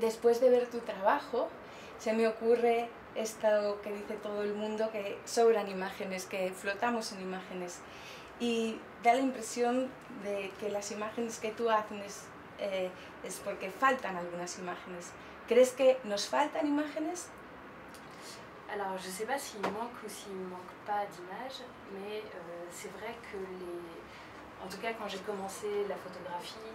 Después de ver tu trabajo, se me ocurre esto que dice todo el mundo, que sobran imágenes, que flotamos en imágenes. Y da la impresión de que las imágenes que tú haces es porque faltan algunas imágenes. ¿Crees que nos faltan imágenes? Alors, je ne sais pas s'il manque ou s'il ne manque pas d'images, mais c'est vrai que en tout cas, quand j'ai commencé la photographie,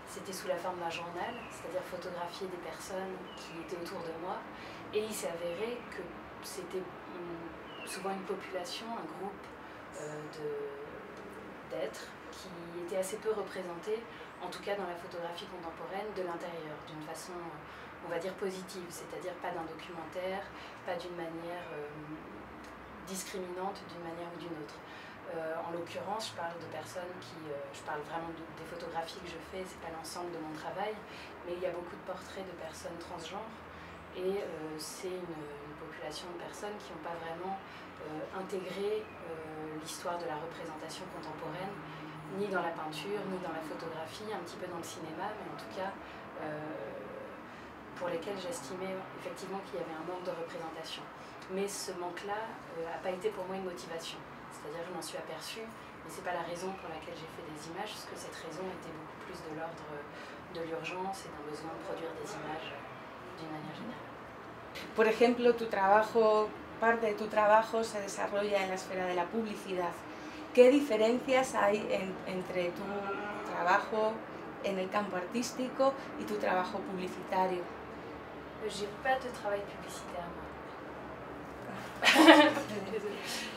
c'était sous la forme d'un journal, c'est-à-dire photographier des personnes qui étaient autour de moi. Et il s'est avéré que c'était souvent une population, un groupe d'êtres qui étaient assez peu représentés, en tout cas dans la photographie contemporaine, de l'intérieur, d'une façon, on va dire, positive, c'est-à-dire pas d'un documentaire, pas d'une manière discriminante d'une manière ou d'une autre. En l'occurrence, je parle de personnes je parle vraiment des photographies que je fais, c'est pas l'ensemble de mon travail, mais il y a beaucoup de portraits de personnes transgenres et c'est une population de personnes qui n'ont pas vraiment intégré l'histoire de la représentation contemporaine, ni dans la peinture, ni dans la photographie, un petit peu dans le cinéma, mais en tout cas pour lesquels j'estimais effectivement qu'il y avait un manque de représentation. Mais ce manque-là n'a pas été pour moi une motivation. C'est-à-dire que je m'en suis aperçue, mais ce n'est pas la raison pour laquelle j'ai fait des images, parce que cette raison était beaucoup plus de l'ordre de l'urgence et d'un besoin de produire des images d'une manière générale. Por ejemplo, parte de tu trabajo se desarrolla en la esfera de la publicidad. ¿Qué diferencias hay entre tu trabajo en el campo artístico y tu trabajo publicitario? J'ai pas de travail publicitaire, moi.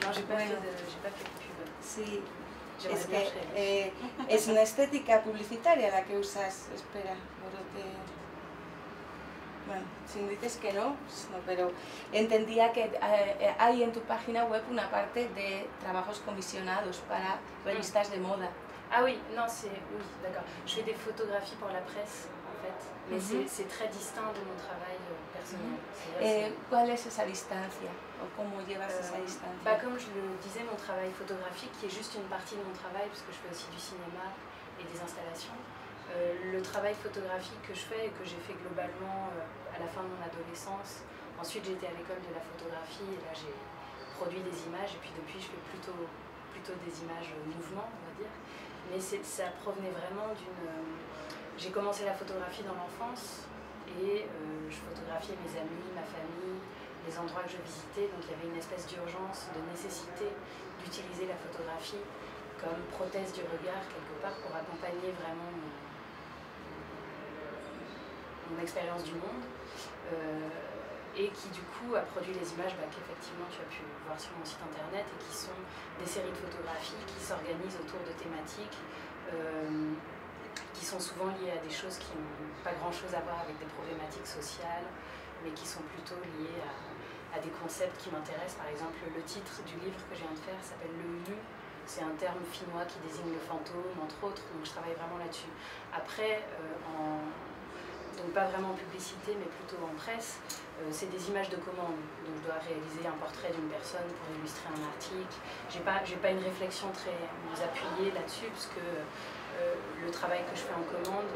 No, j'ai pas fait de pub. Sí, es que es una estética publicitaria la que usas. Espera, bueno, si me dices que no, pero entendía que hay en tu página web una parte de trabajos comisionados para revistas de moda. Ah oui, non, oui, d'accord. Je fais des photographies pour la presse, en fait, mais c'est très distinct de mon travail personnel. ¿Cuál es esa distancia? ¿O cómo llevas esa distancia? Comme je le disais, mon travail photographique, qui est juste une partie de mon travail, parce que je fais aussi du cinéma et des installations, le travail photographique que je fais et que j'ai fait globalement à la fin de mon adolescence. Ensuite, j'étais à l'école de la photographie et là, j'ai produit des images et puis depuis, je fais plutôt des images mouvement, on va dire. Mais ça provenait vraiment d'une... J'ai commencé la photographie dans l'enfance et je photographiais mes amis, ma famille, les endroits que je visitais. Donc il y avait une espèce d'urgence, de nécessité d'utiliser la photographie comme prothèse du regard quelque part pour accompagner vraiment mon expérience du monde. Et qui du coup a produit les images qu'effectivement tu as pu voir sur mon site internet et qui sont des séries de photographies qui s'organisent autour de thématiques qui sont souvent liées à des choses qui n'ont pas grand chose à voir avec des problématiques sociales mais qui sont plutôt liées à des concepts qui m'intéressent. Par exemple, le titre du livre que je viens de faire s'appelle Le Ulu. C'est un terme finnois qui désigne le fantôme, entre autres, donc je travaille vraiment là-dessus. Après, donc pas vraiment en publicité, mais plutôt en presse, c'est des images de commande. Donc je dois réaliser un portrait d'une personne pour illustrer un article. J'ai pas une réflexion très appuyée là-dessus, parce que le travail que je fais en commande,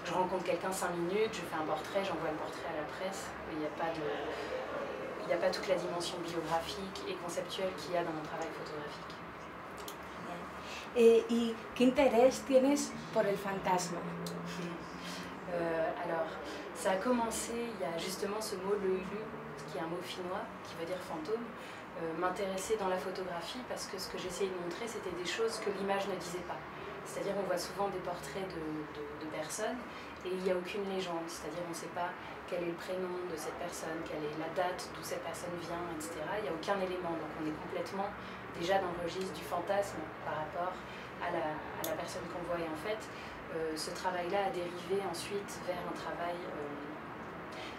je rencontre quelqu'un 5 minutes, je fais un portrait, j'envoie le portrait à la presse, mais il n'y a pas toute la dimension biographique et conceptuelle qu'il y a dans mon travail photographique. ¿Y qué interés tienes por el fantasma? Alors, ça a commencé, il y a justement ce mot le ulu, qui est un mot finnois, qui veut dire fantôme, m'intéresser dans la photographie parce que ce que j'essayais de montrer, c'était des choses que l'image ne disait pas. C'est-à-dire on voit souvent des portraits de personnes et il n'y a aucune légende, c'est-à-dire on ne sait pas quel est le prénom de cette personne, quelle est la date d'où cette personne vient, etc. Il n'y a aucun élément, donc on est complètement déjà dans le registre du fantasme par rapport à la personne qu'on voit. Et en fait, ce travail-là a dérivé ensuite vers un travail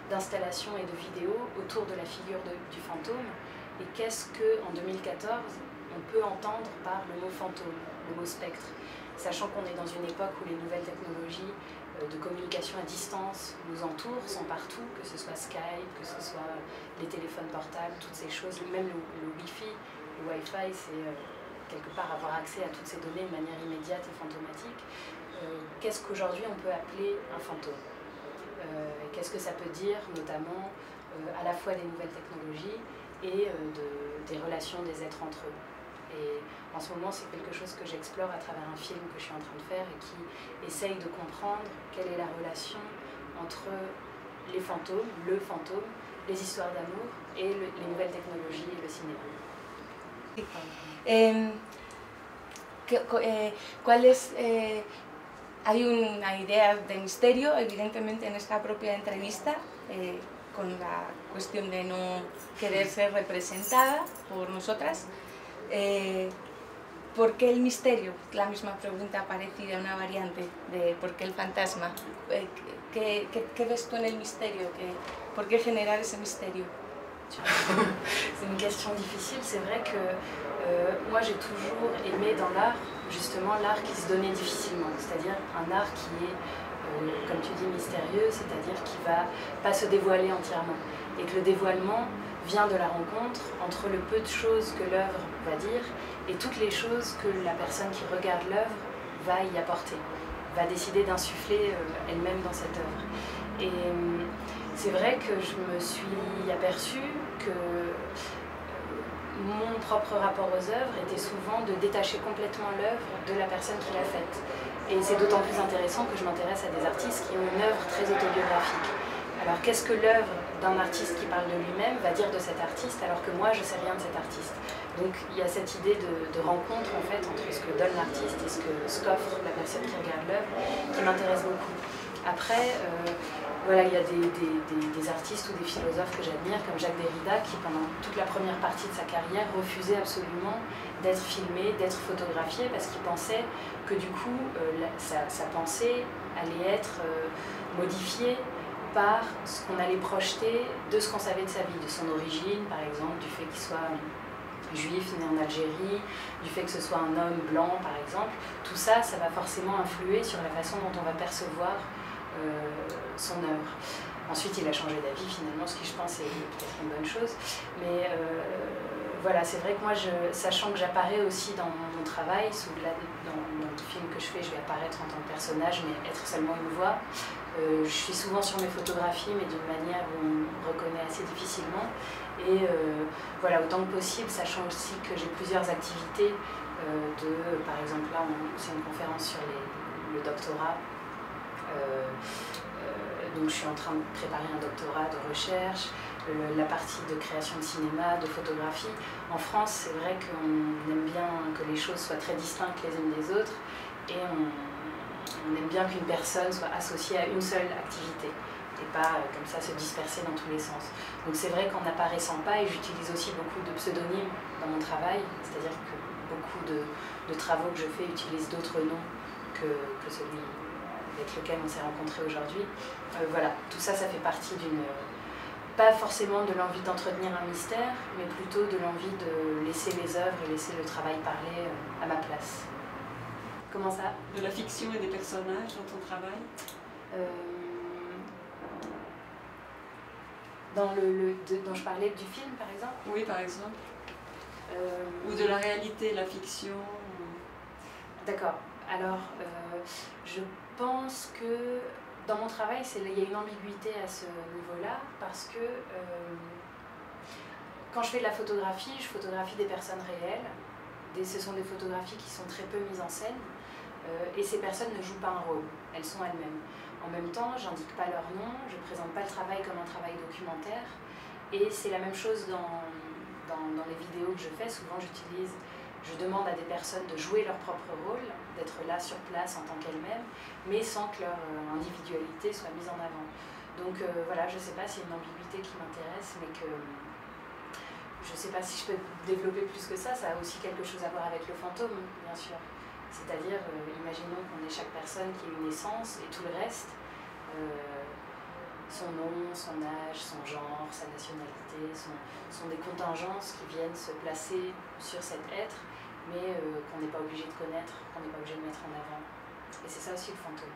d'installation et de vidéo autour de la figure du fantôme. Et qu'est-ce qu'en 2014, on peut entendre par le mot fantôme, le mot spectre, sachant qu'on est dans une époque où les nouvelles technologies de communication à distance nous entourent, sont partout, que ce soit Skype, que ce soit les téléphones portables, toutes ces choses, même le Wi-Fi. Le Wi-Fi, c'est quelque part avoir accès à toutes ces données de manière immédiate et fantomatique. qu'est-ce qu'aujourd'hui on peut appeler un fantôme. Qu'est-ce que ça peut dire, notamment à la fois des nouvelles technologies et des relations des êtres entre eux. Et en ce moment, c'est quelque chose que j'explore à travers un film que je suis en train de faire et qui essaye de comprendre quelle est la relation entre les fantômes, le fantôme, les histoires d'amour et les nouvelles technologies et le cinéma. Hay una idea de misterio, evidentemente, en esta propia entrevista, con la cuestión de no querer ser representada por nosotras. ¿Por qué el misterio? La misma pregunta parecida, una variante de ¿por qué el fantasma? ¿Qué ves tú en el misterio? ¿Por qué generar ese misterio? C'est une question difficile. C'est vrai que moi j'ai toujours aimé dans l'art, justement l'art qui se donnait difficilement, c'est-à-dire un art qui est, comme tu dis, mystérieux, c'est-à-dire qui ne va pas se dévoiler entièrement. Et que le dévoilement vient de la rencontre entre le peu de choses que l'œuvre va dire et toutes les choses que la personne qui regarde l'œuvre va y apporter, va décider d'insuffler elle-même dans cette œuvre. Et c'est vrai que je me suis aperçue que mon propre rapport aux œuvres était souvent de détacher complètement l'œuvre de la personne qui l'a faite. Et c'est d'autant plus intéressant que je m'intéresse à des artistes qui ont une œuvre très autobiographique. Alors qu'est-ce que l'œuvre d'un artiste qui parle de lui-même va dire de cet artiste alors que moi je ne sais rien de cet artiste. Donc il y a cette idée de rencontre en fait entre ce que donne l'artiste et ce qu'offre la personne qui regarde l'œuvre qui m'intéresse beaucoup. Après, voilà, il y a des artistes ou des philosophes que j'admire comme Jacques Derrida qui pendant toute la première partie de sa carrière refusait absolument d'être filmé, d'être photographié parce qu'il pensait que du coup sa pensée allait être modifiée par ce qu'on allait projeter de ce qu'on savait de sa vie, de son origine par exemple, du fait qu'il soit juif, né en Algérie, du fait que ce soit un homme blanc par exemple. Tout ça, ça va forcément influer sur la façon dont on va percevoir son œuvre. Ensuite, il a changé d'avis finalement, ce qui je pense est peut-être une bonne chose. Mais voilà, c'est vrai que moi, sachant que j'apparais aussi dans mon travail, dans le film que je fais, je vais apparaître en tant que personnage, mais être seulement une voix. Je suis souvent sur mes photographies, mais d'une manière où on me reconnaît assez difficilement. Et voilà, autant que possible, sachant aussi que j'ai plusieurs activités, par exemple là, c'est une conférence sur le doctorat. Donc je suis en train de préparer un doctorat de recherche, la partie de création de cinéma, de photographie. En France, c'est vrai qu'on aime bien que les choses soient très distinctes les unes des autres et on aime bien qu'une personne soit associée à une seule activité et pas comme ça se disperser dans tous les sens. Donc c'est vrai qu'en n'apparaissant pas, et j'utilise aussi beaucoup de pseudonymes dans mon travail, c'est-à-dire que beaucoup de travaux que je fais utilisent d'autres noms que celui avec lequel on s'est rencontrés aujourd'hui. Voilà, tout ça, ça fait partie pas forcément de l'envie d'entretenir un mystère, mais plutôt de l'envie de laisser les œuvres et laisser le travail parler à ma place. Comment ça? De la fiction et des personnages dans ton travail? Dont je parlais du film, par exemple? Oui, par exemple. Ou de la réalité, la fiction? D'accord. Alors, je pense que dans mon travail, il y a une ambiguïté à ce niveau-là, parce que quand je fais de la photographie, je photographie des personnes réelles. Ce sont des photographies qui sont très peu mises en scène, et ces personnes ne jouent pas un rôle, elles sont elles-mêmes. En même temps, j'indique pas leur nom, je ne présente pas le travail comme un travail documentaire, et c'est la même chose dans les vidéos que je fais. Souvent, je demande à des personnes de jouer leur propre rôle, d'être là sur place en tant qu'elles-mêmes, mais sans que leur individualité soit mise en avant. Donc voilà, je ne sais pas si c'est une ambiguïté qui m'intéresse, mais que je ne sais pas si je peux développer plus que ça. Ça a aussi quelque chose à voir avec le fantôme, bien sûr. C'est-à-dire, imaginons qu'on ait chaque personne qui ait une essence et tout le reste, son nom, son âge, son genre, sa nationalité, sont des contingences qui viennent se placer sur cet être, mais qu'on n'est pas obligé de connaître, qu'on n'est pas obligé de mettre en avant. Et c'est ça aussi le fantôme.